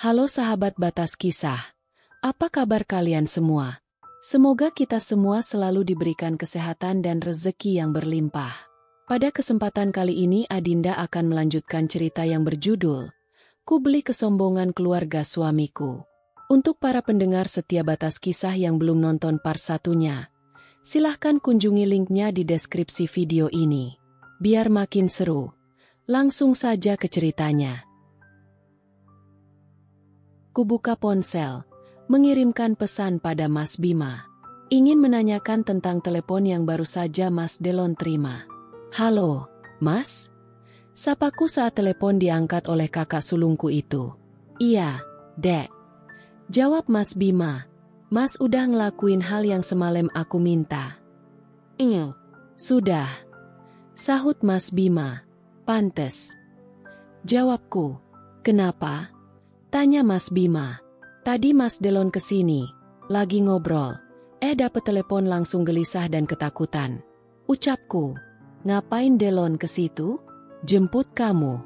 Halo sahabat Batas Kisah, apa kabar kalian semua? Semoga kita semua selalu diberikan kesehatan dan rezeki yang berlimpah. Pada kesempatan kali ini Adinda akan melanjutkan cerita yang berjudul, Ku Beli Kesombongan Keluarga Suamiku. Untuk para pendengar setia Batas Kisah yang belum nonton part 1-nya, silahkan kunjungi linknya di deskripsi video ini. Biar makin seru, langsung saja ke ceritanya. Kubuka ponsel, mengirimkan pesan pada Mas Bima. Ingin menanyakan tentang telepon yang baru saja Mas Delon terima. Halo, Mas? Sapaku saat telepon diangkat oleh kakak sulungku itu. Iya, Dek. Jawab Mas Bima. Mas udah ngelakuin hal yang semalam aku minta. Iya, sudah. Sahut Mas Bima. Pantes. Jawabku. Kenapa? Tanya Mas Bima. Tadi Mas Delon kesini, lagi ngobrol. Dapet telepon langsung gelisah dan ketakutan. Ucapku, ngapain Delon ke situ? Jemput kamu.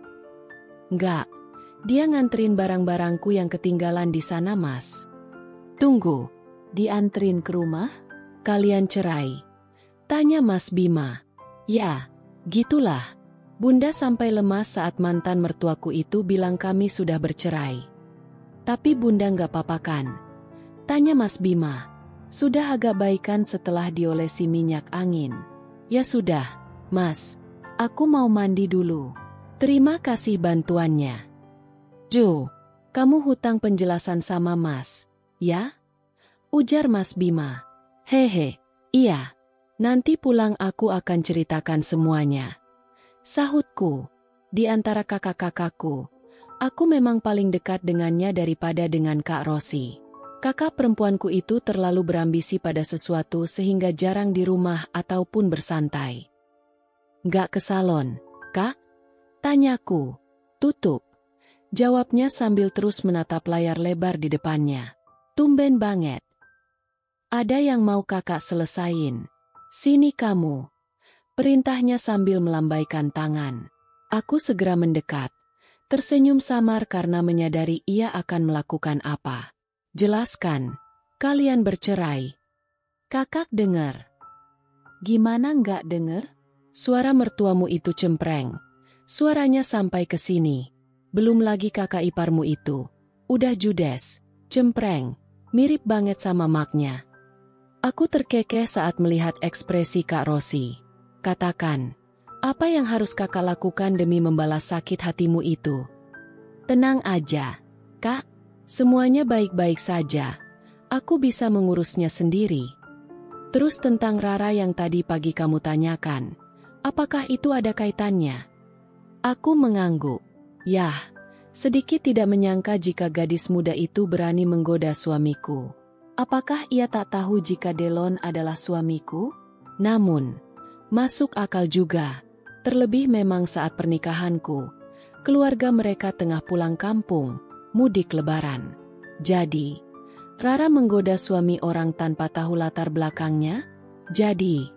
Enggak, dia nganterin barang-barangku yang ketinggalan di sana Mas. Tunggu, dianterin ke rumah? Kalian cerai? Tanya Mas Bima. Ya, gitulah. Bunda sampai lemas saat mantan mertuaku itu bilang kami sudah bercerai. Tapi Bunda nggak apa-apa kan? Tanya Mas Bima. Sudah agak baikan setelah diolesi minyak angin. Ya sudah, Mas. Aku mau mandi dulu. Terima kasih bantuannya. Jo, kamu hutang penjelasan sama Mas, ya? Ujar Mas Bima. Hehe, iya. Nanti pulang aku akan ceritakan semuanya. Sahutku. Di antara kakak-kakakku, aku memang paling dekat dengannya daripada dengan Kak Rosi. Kakak perempuanku itu terlalu berambisi pada sesuatu sehingga jarang di rumah ataupun bersantai. Gak ke salon, Kak? Tanyaku. Tutup. Jawabnya sambil terus menatap layar lebar di depannya. Tumben banget. Ada yang mau kakak selesain. Sini kamu. Perintahnya sambil melambaikan tangan. Aku segera mendekat. Tersenyum samar karena menyadari ia akan melakukan apa. Jelaskan, kalian bercerai. Kakak dengar. Gimana nggak dengar? Suara mertuamu itu cempreng. Suaranya sampai ke sini. Belum lagi kakak iparmu itu. Udah judes, cempreng, mirip banget sama maknya. Aku terkekeh saat melihat ekspresi Kak Rosi. Katakan, apa yang harus kakak lakukan demi membalas sakit hatimu itu? Tenang aja, Kak. Semuanya baik-baik saja. Aku bisa mengurusnya sendiri. Terus tentang Rara yang tadi pagi kamu tanyakan, apakah itu ada kaitannya? Aku mengangguk. Yah, sedikit tidak menyangka jika gadis muda itu berani menggoda suamiku. Apakah ia tak tahu jika Delon adalah suamiku? Namun, masuk akal juga. Terlebih memang saat pernikahanku, keluarga mereka tengah pulang kampung, mudik lebaran. Jadi, Rara menggoda suami orang tanpa tahu latar belakangnya? Jadi,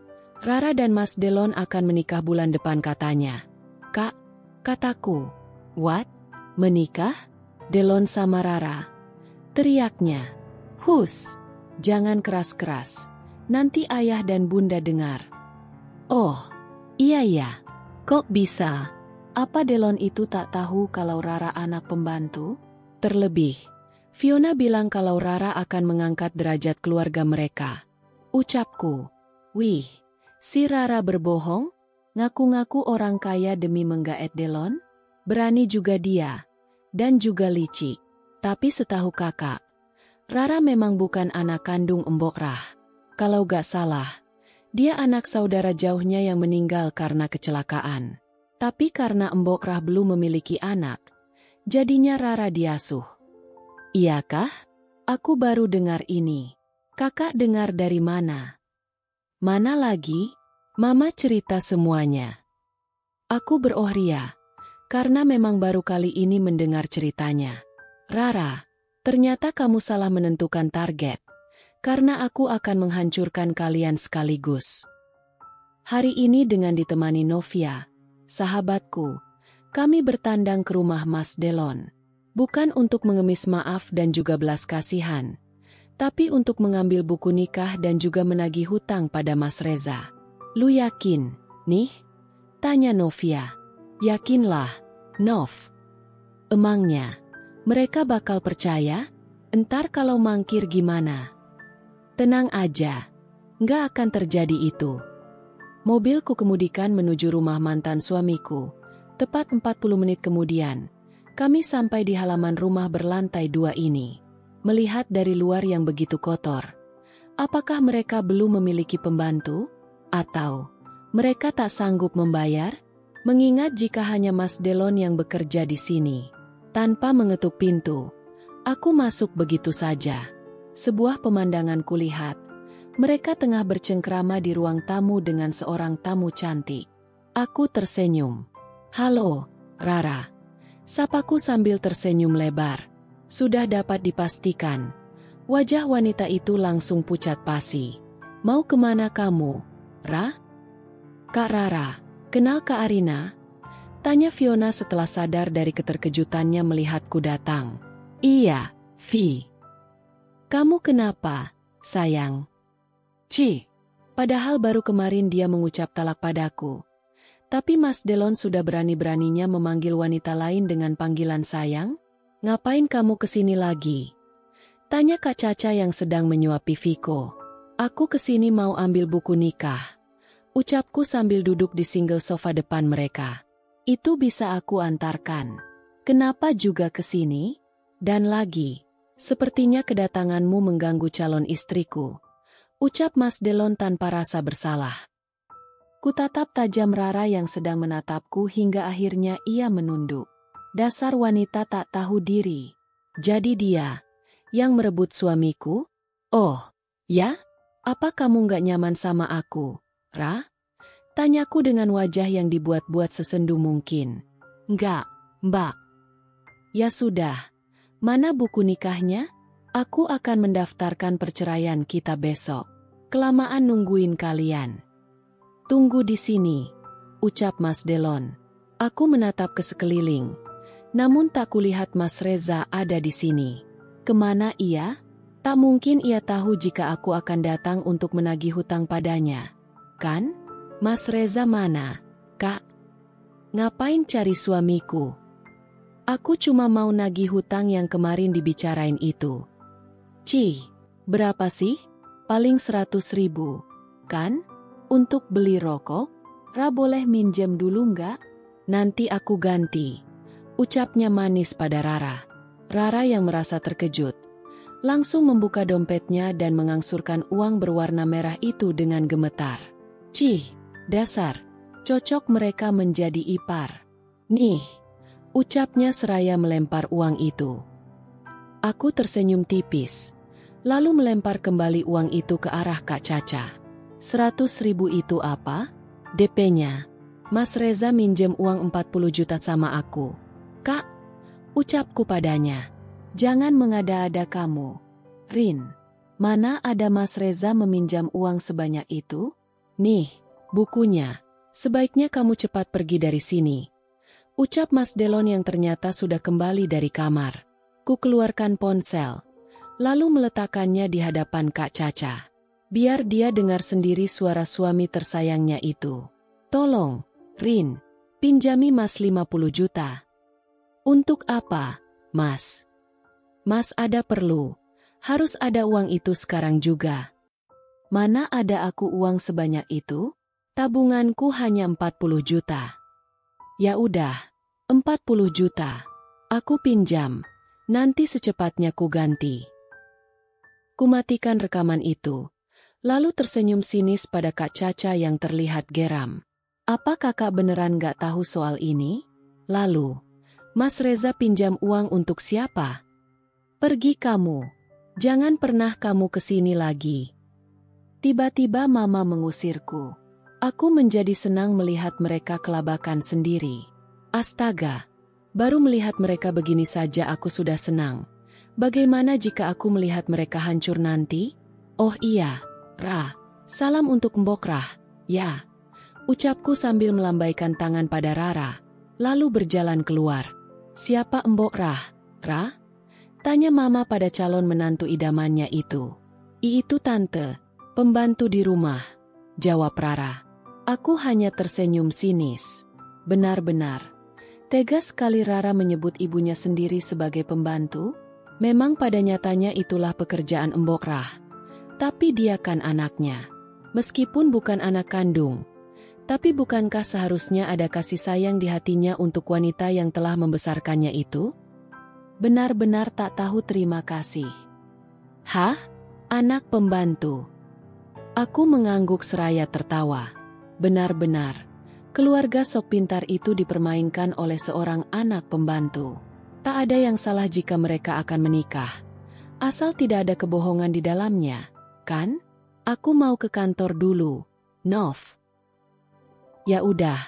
Rara dan Mas Delon akan menikah bulan depan katanya. Kak, kataku. What? Menikah? Delon sama Rara? Teriaknya. Hus, jangan keras-keras. Nanti ayah dan bunda dengar. Oh, iya. Kok bisa? Apa Delon itu tak tahu kalau Rara anak pembantu? Terlebih, Fiona bilang kalau Rara akan mengangkat derajat keluarga mereka. Ucapku, wih, si Rara berbohong? Ngaku-ngaku orang kaya demi menggaet Delon? Berani juga dia, dan juga licik. Tapi setahu kakak, Rara memang bukan anak kandung Embok Rah. Kalau gak salah, dia anak saudara jauhnya yang meninggal karena kecelakaan. Tapi karena Embok Rah belum memiliki anak, jadinya Rara diasuh. Iyakah? Aku baru dengar ini. Kakak dengar dari mana? Mana lagi? Mama cerita semuanya. Aku berohria, karena memang baru kali ini mendengar ceritanya. Rara, ternyata kamu salah menentukan target, karena aku akan menghancurkan kalian sekaligus. Hari ini dengan ditemani Novia, sahabatku, kami bertandang ke rumah Mas Delon. Bukan untuk mengemis maaf dan juga belas kasihan, tapi untuk mengambil buku nikah dan juga menagih hutang pada Mas Reza. Lu yakin, nih? Tanya Novia. Yakinlah, Nov. Emangnya, mereka bakal percaya? Entar kalau mangkir gimana? Tenang aja, nggak akan terjadi itu. Mobilku kemudikan menuju rumah mantan suamiku. Tepat 40 menit kemudian, kami sampai di halaman rumah berlantai 2 ini. Melihat dari luar yang begitu kotor, apakah mereka belum memiliki pembantu? Atau mereka tak sanggup membayar? Mengingat jika hanya Mas Delon yang bekerja di sini. Tanpa mengetuk pintu, aku masuk begitu saja. Sebuah pemandangan kulihat. Mereka tengah bercengkrama di ruang tamu dengan seorang tamu cantik. Aku tersenyum. Halo, Rara. Sapaku sambil tersenyum lebar. Sudah dapat dipastikan. Wajah wanita itu langsung pucat pasi. Mau kemana kamu, Ra? Kak Rara, kenal Kak Arina? Tanya Fiona setelah sadar dari keterkejutannya melihatku datang. Iya, Vi. Kamu kenapa, sayang? Padahal baru kemarin dia mengucap talak padaku. Tapi Mas Delon sudah berani-beraninya memanggil wanita lain dengan panggilan sayang? Ngapain kamu kesini lagi? Tanya Kak Caca yang sedang menyuapi Viko. Aku kesini mau ambil buku nikah. Ucapku sambil duduk di single sofa depan mereka. Itu bisa aku antarkan. Kenapa juga kesini? Dan lagi, sepertinya kedatanganmu mengganggu calon istriku. Ucap Mas Delon tanpa rasa bersalah. Kutatap tajam Rara yang sedang menatapku hingga akhirnya ia menunduk. Dasar wanita tak tahu diri. Jadi dia yang merebut suamiku? Oh, ya? Apa kamu nggak nyaman sama aku, Ra? Tanyaku dengan wajah yang dibuat-buat sesendu mungkin. Enggak, Mbak. Ya sudah. Mana buku nikahnya? Aku akan mendaftarkan perceraian kita besok. Kelamaan nungguin kalian. Tunggu di sini, ucap Mas Delon. Aku menatap ke sekeliling. Namun tak kulihat Mas Reza ada di sini. Kemana ia? Tak mungkin ia tahu jika aku akan datang untuk menagih hutang padanya. Kan? Mas Reza mana, Kak? Ngapain cari suamiku? Aku cuma mau nagih hutang yang kemarin dibicarain itu. Berapa sih? Paling 100.000, kan? Untuk beli rokok? Ra boleh minjem dulu nggak? Nanti aku ganti. Ucapnya manis pada Rara. Rara yang merasa terkejut, langsung membuka dompetnya dan mengangsurkan uang berwarna merah itu dengan gemetar. Dasar, cocok mereka menjadi ipar. Nih, ucapnya seraya melempar uang itu. Aku tersenyum tipis, lalu melempar kembali uang itu ke arah Kak Caca. 100.000 itu apa? DP-nya. Mas Reza minjem uang 40 juta sama aku. Kak, ucapku padanya. Jangan mengada-ada kamu. Rin, mana ada Mas Reza meminjam uang sebanyak itu? Nih, bukunya. Sebaiknya kamu cepat pergi dari sini. Ucap Mas Delon yang ternyata sudah kembali dari kamar. Ku keluarkan ponsel, lalu meletakkannya di hadapan Kak Caca. Biar dia dengar sendiri suara suami tersayangnya itu. Tolong, Rin, pinjami Mas 50 juta. Untuk apa, Mas? Mas ada perlu. Harus ada uang itu sekarang juga. Mana ada aku uang sebanyak itu? Tabunganku hanya 40 juta. Ya udah, 40 juta. Aku pinjam. Nanti secepatnya ku ganti. Kumatikan rekaman itu. Lalu tersenyum sinis pada Kak Caca yang terlihat geram. Apa kakak beneran gak tahu soal ini? Lalu, Mas Reza pinjam uang untuk siapa? Pergi kamu. Jangan pernah kamu kesini lagi. Tiba-tiba mama mengusirku. Aku menjadi senang melihat mereka kelabakan sendiri. Astaga, baru melihat mereka begini saja aku sudah senang. Bagaimana jika aku melihat mereka hancur nanti? Oh iya. Ra, salam untuk Mbok Rah, ya. Ucapku sambil melambaikan tangan pada Rara, lalu berjalan keluar. Siapa Mbok Rah? Ra? Tanya Mama pada calon menantu idamannya itu. Itu tante, pembantu di rumah, jawab Rara. Aku hanya tersenyum sinis. Benar-benar. Tega sekali Rara menyebut ibunya sendiri sebagai pembantu. Memang pada nyatanya itulah pekerjaan Embok Rah. Tapi dia kan anaknya. Meskipun bukan anak kandung. Tapi bukankah seharusnya ada kasih sayang di hatinya untuk wanita yang telah membesarkannya itu? Benar-benar tak tahu terima kasih. Hah? Anak pembantu? Aku mengangguk seraya tertawa. Benar-benar, keluarga sok pintar itu dipermainkan oleh seorang anak pembantu. Tak ada yang salah jika mereka akan menikah. Asal tidak ada kebohongan di dalamnya, kan? Aku mau ke kantor dulu, Nov. Ya udah,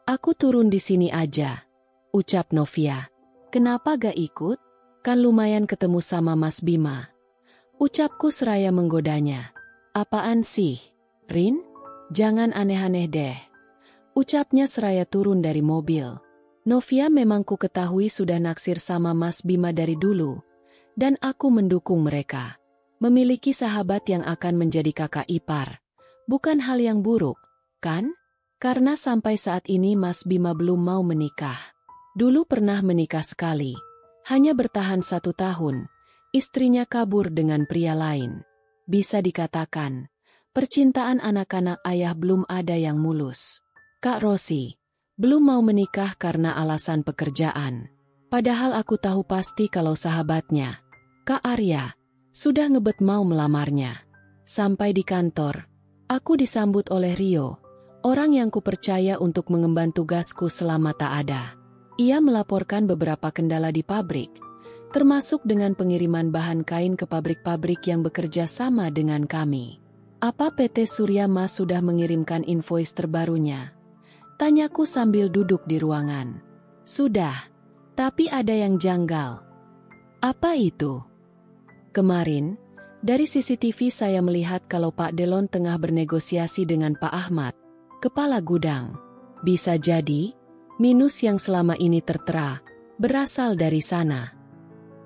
aku turun di sini aja, ucap Novia. Kenapa gak ikut? Kan lumayan ketemu sama Mas Bima. Ucapku seraya menggodanya. Apaan sih, Rin? Jangan aneh-aneh deh. Ucapnya seraya turun dari mobil. Novia memang ku ketahui sudah naksir sama Mas Bima dari dulu. Dan aku mendukung mereka. Memiliki sahabat yang akan menjadi kakak ipar. Bukan hal yang buruk, kan? Karena sampai saat ini Mas Bima belum mau menikah. Dulu pernah menikah sekali. Hanya bertahan 1 tahun. Istrinya kabur dengan pria lain. Bisa dikatakan, percintaan anak-anak ayah belum ada yang mulus. Kak Rosi belum mau menikah karena alasan pekerjaan. Padahal aku tahu pasti kalau sahabatnya, Kak Arya, sudah ngebet mau melamarnya. Sampai di kantor, aku disambut oleh Rio, orang yang kupercaya untuk mengemban tugasku selama tak ada. Ia melaporkan beberapa kendala di pabrik, termasuk dengan pengiriman bahan kain ke pabrik-pabrik yang bekerja sama dengan kami. Apa PT Surya Mas sudah mengirimkan invoice terbarunya? Tanyaku sambil duduk di ruangan. Sudah, tapi ada yang janggal. Apa itu? Kemarin, dari CCTV saya melihat kalau Pak Delon tengah bernegosiasi dengan Pak Ahmad, kepala gudang. Bisa jadi, minus yang selama ini tertera, berasal dari sana.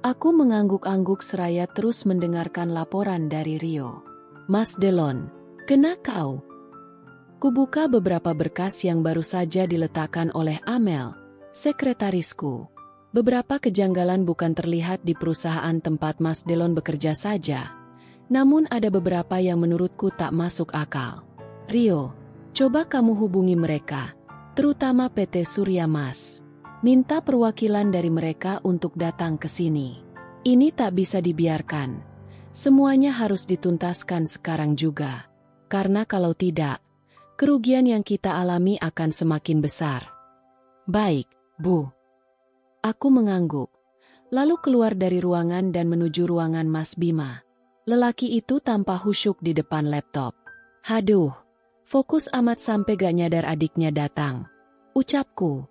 Aku mengangguk-angguk seraya terus mendengarkan laporan dari Rio. Mas Delon, kena kau? Kubuka beberapa berkas yang baru saja diletakkan oleh Amel, sekretarisku. Beberapa kejanggalan bukan terlihat di perusahaan tempat Mas Delon bekerja saja, namun ada beberapa yang menurutku tak masuk akal. Rio, coba kamu hubungi mereka, terutama PT Surya Mas. Minta perwakilan dari mereka untuk datang ke sini. Ini tak bisa dibiarkan. Semuanya harus dituntaskan sekarang juga. Karena kalau tidak, kerugian yang kita alami akan semakin besar. Baik, Bu. Aku mengangguk, lalu keluar dari ruangan dan menuju ruangan Mas Bima. Lelaki itu tampak khusyuk di depan laptop. Haduh, fokus amat sampai gak nyadar adiknya datang. Ucapku.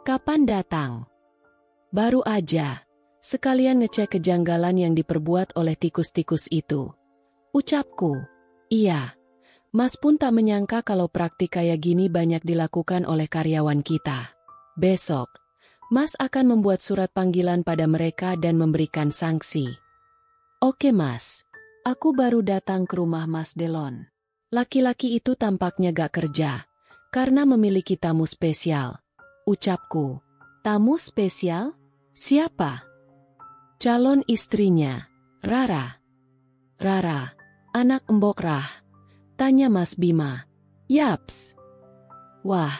Kapan datang? Baru aja. Sekalian ngecek kejanggalan yang diperbuat oleh tikus-tikus itu. Ucapku. Iya. Mas pun tak menyangka kalau praktik kayak gini banyak dilakukan oleh karyawan kita. Besok, Mas akan membuat surat panggilan pada mereka dan memberikan sanksi. Oke Mas. Aku baru datang ke rumah Mas Delon. Laki-laki itu tampaknya gak kerja, karena memiliki tamu spesial. Ucapku. Tamu spesial? Siapa? Calon istrinya, Rara. Rara, anak Embok Rah. Tanya Mas Bima. Yaps. Wah,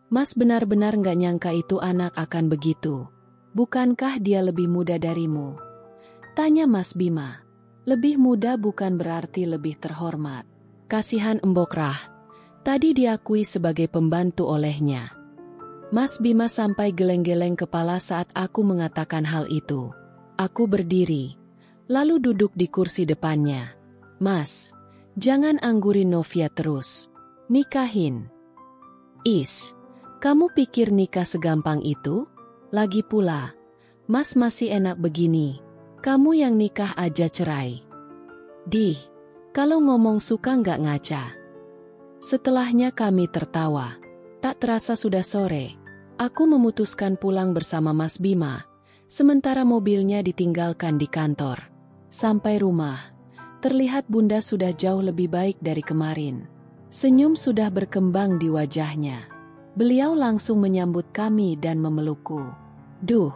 Mas benar-benar gak nyangka itu anak akan begitu. Bukankah dia lebih muda darimu? Tanya Mas Bima. Lebih muda bukan berarti lebih terhormat. Kasihan Embok Rah. Tadi diakui sebagai pembantu olehnya. Mas Bima sampai geleng-geleng kepala saat aku mengatakan hal itu. Aku berdiri, lalu duduk di kursi depannya. Mas, jangan anggurin Novia terus. Nikahin. Kamu pikir nikah segampang itu? Lagi pula, Mas masih enak begini. Kamu yang nikah aja cerai. Kalau ngomong suka nggak ngaca. Setelahnya kami tertawa. Tak terasa sudah sore. Aku memutuskan pulang bersama Mas Bima, sementara mobilnya ditinggalkan di kantor. Sampai rumah, terlihat Bunda sudah jauh lebih baik dari kemarin. Senyum sudah berkembang di wajahnya. Beliau langsung menyambut kami dan memelukku. Duh,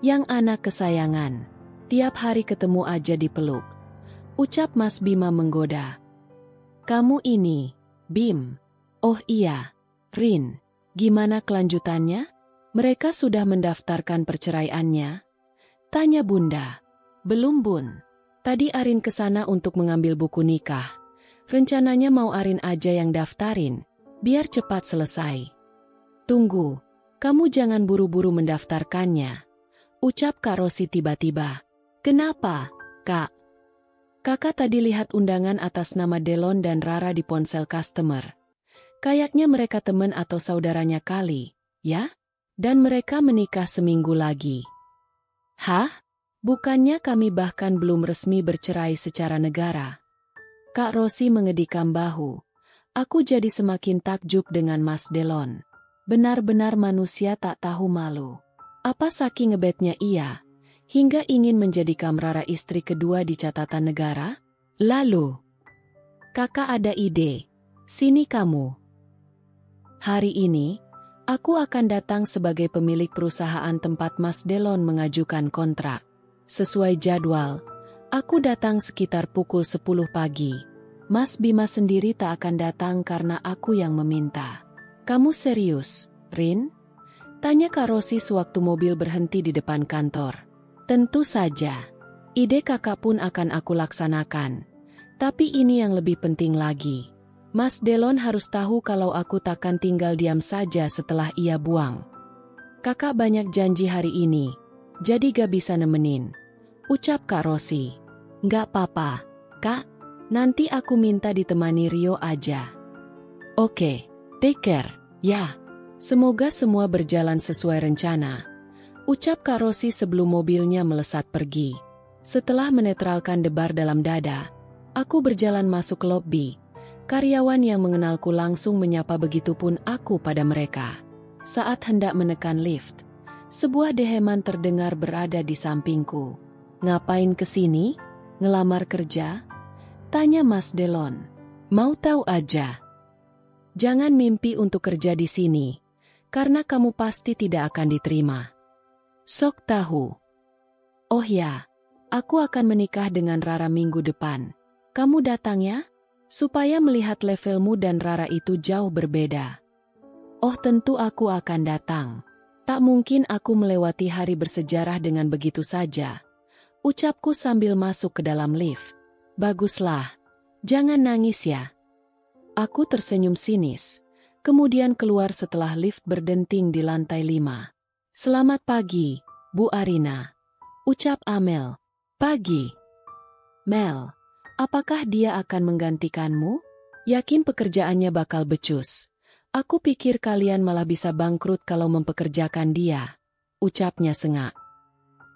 yang anak kesayangan. Tiap hari ketemu aja dipeluk. Ucap Mas Bima menggoda. Kamu ini, Bim. Oh iya, Rin. Gimana kelanjutannya? Mereka sudah mendaftarkan perceraiannya? Tanya Bunda. Belum, Bun. Tadi Arin kesana untuk mengambil buku nikah. Rencananya mau Arin aja yang daftarin, biar cepat selesai. Tunggu, kamu jangan buru-buru mendaftarkannya. Ucap Kak Rosi tiba-tiba. Kenapa, Kak? Kakak tadi lihat undangan atas nama Delon dan Rara di ponsel customer. Kayaknya mereka teman atau saudaranya kali, ya? Dan mereka menikah seminggu lagi. Hah? Bukannya kami bahkan belum resmi bercerai secara negara? Kak Rosi mengedikam bahu. Aku jadi semakin takjub dengan Mas Delon. Benar-benar manusia tak tahu malu. Apa saking ngebetnya ia, hingga ingin menjadikan Rara istri kedua di catatan negara? Lalu, kakak ada ide. Sini kamu. Hari ini, aku akan datang sebagai pemilik perusahaan tempat Mas Delon mengajukan kontrak. Sesuai jadwal, aku datang sekitar pukul 10 pagi. Mas Bima sendiri tak akan datang karena aku yang meminta. Kamu serius, Rin? Tanya Kak Rosi sewaktu mobil berhenti di depan kantor. Tentu saja. Ide kakak pun akan aku laksanakan. Tapi ini yang lebih penting lagi. Mas Delon harus tahu kalau aku takkan tinggal diam saja setelah ia buang. Kakak banyak janji hari ini, jadi gak bisa nemenin. Ucap Kak Rosi. Gak apa-apa, Kak. Nanti aku minta ditemani Rio aja. Oke, take care, ya. Semoga semua berjalan sesuai rencana. Ucap Kak Rosi sebelum mobilnya melesat pergi. Setelah menetralkan debar dalam dada, aku berjalan masuk ke lobi. Karyawan yang mengenalku langsung menyapa, begitupun aku pada mereka. Saat hendak menekan lift, sebuah deheman terdengar berada di sampingku. Ngapain kesini? Ngelamar kerja? Tanya Mas Delon. Mau tahu aja. Jangan mimpi untuk kerja di sini, karena kamu pasti tidak akan diterima. Sok tahu. Oh ya, aku akan menikah dengan Rara minggu depan. Kamu datang ya? Supaya melihat levelmu dan Rara itu jauh berbeda. Oh tentu aku akan datang. Tak mungkin aku melewati hari bersejarah dengan begitu saja. Ucapku sambil masuk ke dalam lift. Baguslah, jangan nangis ya. Aku tersenyum sinis, kemudian keluar setelah lift berdenting di lantai 5. Selamat pagi, Bu Arina. Ucap Amel. Pagi. Mel, apakah dia akan menggantikanmu? Yakin pekerjaannya bakal becus. Aku pikir kalian malah bisa bangkrut kalau mempekerjakan dia. Ucapnya sengak.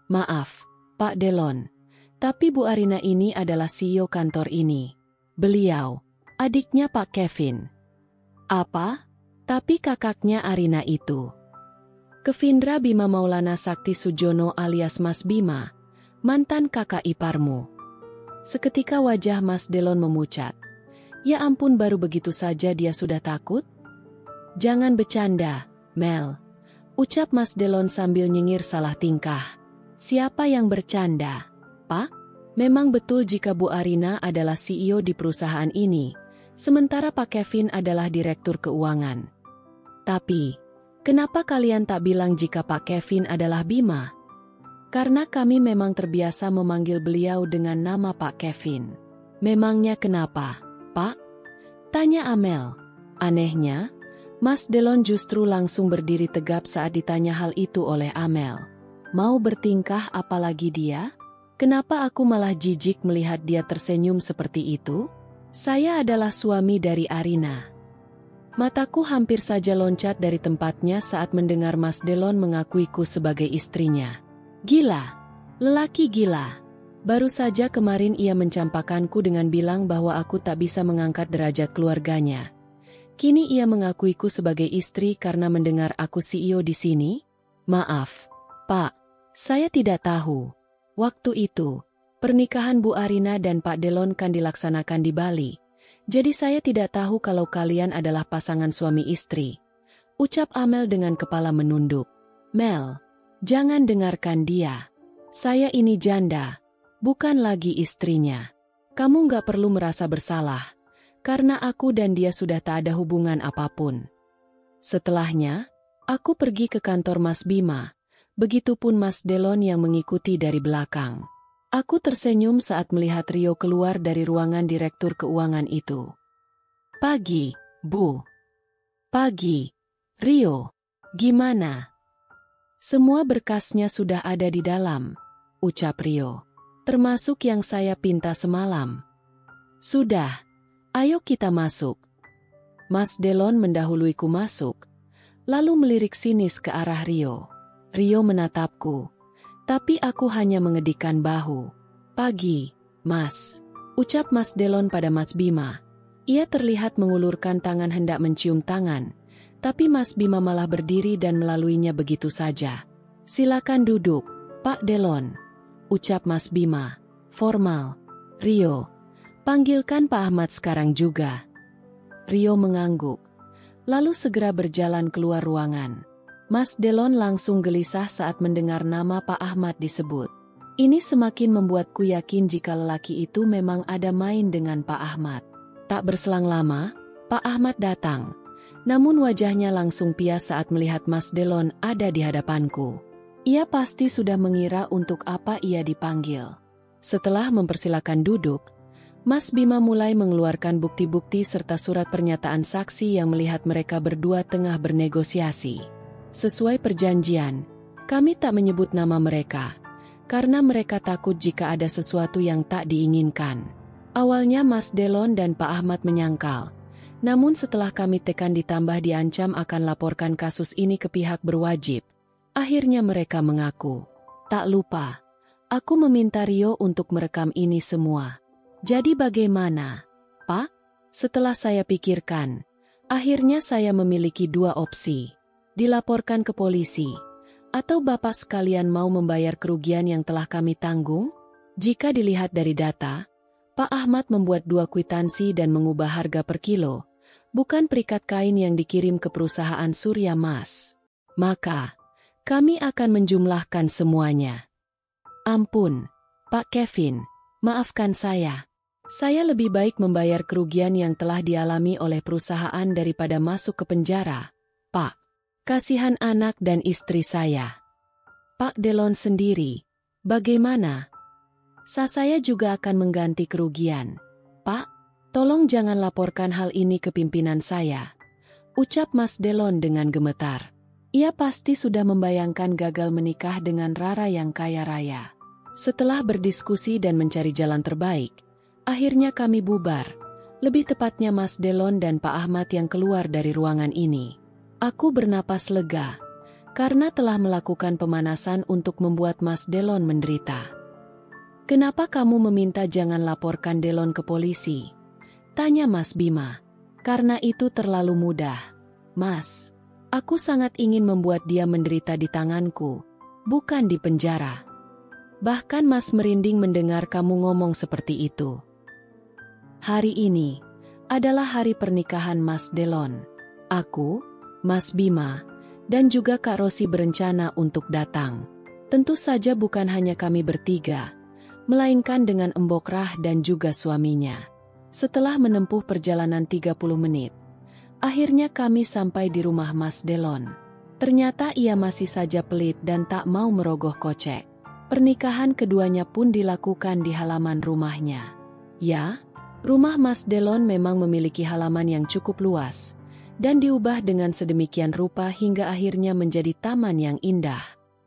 Maaf, Pak Delon. Tapi Bu Arina ini adalah CEO kantor ini. Beliau, adiknya Pak Kevin. Apa? Tapi kakaknya Arina itu. Kevindra Bima Maulana Sakti Sujono alias Mas Bima, mantan kakak iparmu. Seketika wajah Mas Delon memucat. Ya ampun, baru begitu saja dia sudah takut? Jangan bercanda, Mel. Ucap Mas Delon sambil nyengir salah tingkah. Siapa yang bercanda, Pak? Memang betul jika Bu Arina adalah CEO di perusahaan ini, sementara Pak Kevin adalah direktur keuangan. Tapi, kenapa kalian tak bilang jika Pak Kevin adalah Bima? Karena kami memang terbiasa memanggil beliau dengan nama Pak Kevin. Memangnya kenapa, Pak? Tanya Amel. Anehnya, Mas Delon justru langsung berdiri tegap saat ditanya hal itu oleh Amel. Mau bertingkah apalagi dia? Kenapa aku malah jijik melihat dia tersenyum seperti itu? Saya adalah suami dari Arina. Mataku hampir saja loncat dari tempatnya saat mendengar Mas Delon mengakuiku sebagai istrinya. Gila, lelaki gila. Baru saja kemarin ia mencampakanku dengan bilang bahwa aku tak bisa mengangkat derajat keluarganya. Kini ia mengakuiku sebagai istri karena mendengar aku CEO di sini? Maaf, Pak. Saya tidak tahu. Waktu itu, pernikahan Bu Arina dan Pak Delon kan dilaksanakan di Bali. Jadi saya tidak tahu kalau kalian adalah pasangan suami istri. Ucap Amel dengan kepala menunduk. Mel, jangan dengarkan dia. Saya ini janda, bukan lagi istrinya. Kamu nggak perlu merasa bersalah, karena aku dan dia sudah tak ada hubungan apapun. Setelahnya, aku pergi ke kantor Mas Bima, begitupun Mas Delon yang mengikuti dari belakang. Aku tersenyum saat melihat Rio keluar dari ruangan direktur keuangan itu. Pagi, Bu. Pagi. Rio, gimana? Semua berkasnya sudah ada di dalam, ucap Rio. Termasuk yang saya pinta semalam. Sudah, ayo kita masuk. Mas Delon mendahuluiku masuk, lalu melirik sinis ke arah Rio. Rio menatapku, tapi aku hanya mengedikkan bahu. Pagi, Mas, ucap Mas Delon pada Mas Bima. Ia terlihat mengulurkan tangan hendak mencium tangan. Tapi Mas Bima malah berdiri dan melaluinya begitu saja. Silakan duduk, Pak Delon, ucap Mas Bima. Formal. Rio, panggilkan Pak Ahmad sekarang juga. Rio mengangguk, lalu segera berjalan keluar ruangan. Mas Delon langsung gelisah saat mendengar nama Pak Ahmad disebut. Ini semakin membuatku yakin jika lelaki itu memang ada main dengan Pak Ahmad. Tak berselang lama, Pak Ahmad datang. Namun wajahnya langsung pias saat melihat Mas Delon ada di hadapanku. Ia pasti sudah mengira untuk apa ia dipanggil. Setelah mempersilakan duduk, Mas Bima mulai mengeluarkan bukti-bukti serta surat pernyataan saksi yang melihat mereka berdua tengah bernegosiasi. Sesuai perjanjian, kami tak menyebut nama mereka, karena mereka takut jika ada sesuatu yang tak diinginkan. Awalnya Mas Delon dan Pak Ahmad menyangkal. Namun setelah kami tekan ditambah diancam akan laporkan kasus ini ke pihak berwajib, akhirnya mereka mengaku. Tak lupa, aku meminta Rio untuk merekam ini semua. Jadi bagaimana, Pak? Setelah saya pikirkan, akhirnya saya memiliki dua opsi. Dilaporkan ke polisi, atau Bapak sekalian mau membayar kerugian yang telah kami tanggung? Jika dilihat dari data, Pak Ahmad membuat dua kwitansi dan mengubah harga per kilo, bukan perikat kain yang dikirim ke perusahaan Surya Mas. Maka, kami akan menjumlahkan semuanya. Ampun, Pak Kevin, maafkan saya. Saya lebih baik membayar kerugian yang telah dialami oleh perusahaan daripada masuk ke penjara, Pak. Kasihan anak dan istri saya. Pak Delon sendiri, bagaimana? Saya juga akan mengganti kerugian. Pak, tolong jangan laporkan hal ini ke pimpinan saya, ucap Mas Delon dengan gemetar. Ia pasti sudah membayangkan gagal menikah dengan Rara yang kaya raya. Setelah berdiskusi dan mencari jalan terbaik, akhirnya kami bubar. Lebih tepatnya Mas Delon dan Pak Ahmad yang keluar dari ruangan ini. Aku bernapas lega, karena telah melakukan pemanasan untuk membuat Mas Delon menderita. Kenapa kamu meminta jangan laporkan Delon ke polisi? Tanya Mas Bima. Karena itu terlalu mudah. Mas, aku sangat ingin membuat dia menderita di tanganku, bukan di penjara. Bahkan Mas merinding mendengar kamu ngomong seperti itu. Hari ini adalah hari pernikahan Mas Delon. Aku, Mas Bima, dan juga Kak Rosi berencana untuk datang. Tentu saja bukan hanya kami bertiga, melainkan dengan Embok Rah dan juga suaminya. Setelah menempuh perjalanan 30 menit, akhirnya kami sampai di rumah Mas Delon. Ternyata ia masih saja pelit dan tak mau merogoh kocek. Pernikahan keduanya pun dilakukan di halaman rumahnya. Ya, rumah Mas Delon memang memiliki halaman yang cukup luas, dan diubah dengan sedemikian rupa hingga akhirnya menjadi taman yang indah.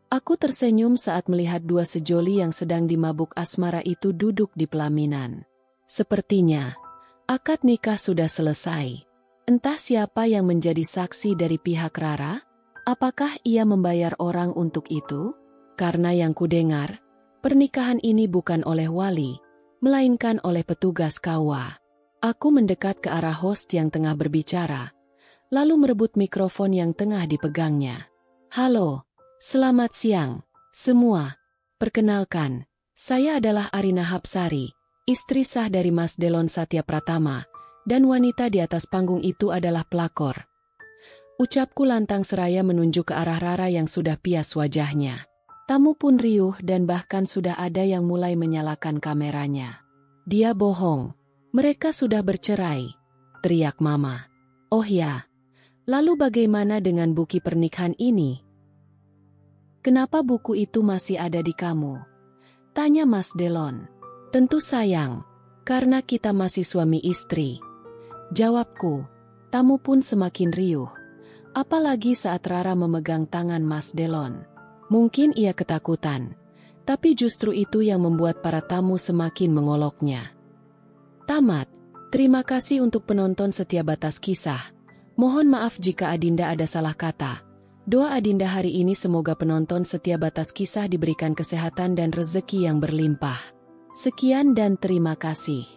Aku tersenyum saat melihat dua sejoli yang sedang dimabuk asmara itu duduk di pelaminan. Sepertinya, akad nikah sudah selesai. Entah siapa yang menjadi saksi dari pihak Rara, apakah ia membayar orang untuk itu? Karena yang kudengar, pernikahan ini bukan oleh wali, melainkan oleh petugas KUA. Aku mendekat ke arah host yang tengah berbicara, lalu merebut mikrofon yang tengah dipegangnya. Halo, selamat siang. Semua, perkenalkan, saya adalah Arina Hapsari, istri sah dari Mas Delon Satya Pratama, dan wanita di atas panggung itu adalah pelakor. Ucapku lantang seraya menunjuk ke arah Rara yang sudah pias wajahnya. Tamu pun riuh dan bahkan sudah ada yang mulai menyalakan kameranya. Dia bohong, mereka sudah bercerai, teriak Mama. Oh ya, lalu bagaimana dengan buku pernikahan ini? Kenapa buku itu masih ada di kamu? Tanya Mas Delon. Tentu sayang, karena kita masih suami istri. Jawabku. Tamu pun semakin riuh. Apalagi saat Rara memegang tangan Mas Delon. Mungkin ia ketakutan, tapi justru itu yang membuat para tamu semakin mengoloknya. Tamat, terima kasih untuk penonton setia Batas Kisah. Mohon maaf jika Adinda ada salah kata. Doa Adinda hari ini semoga penonton setia Batas Kisah diberikan kesehatan dan rezeki yang berlimpah. Sekian dan terima kasih.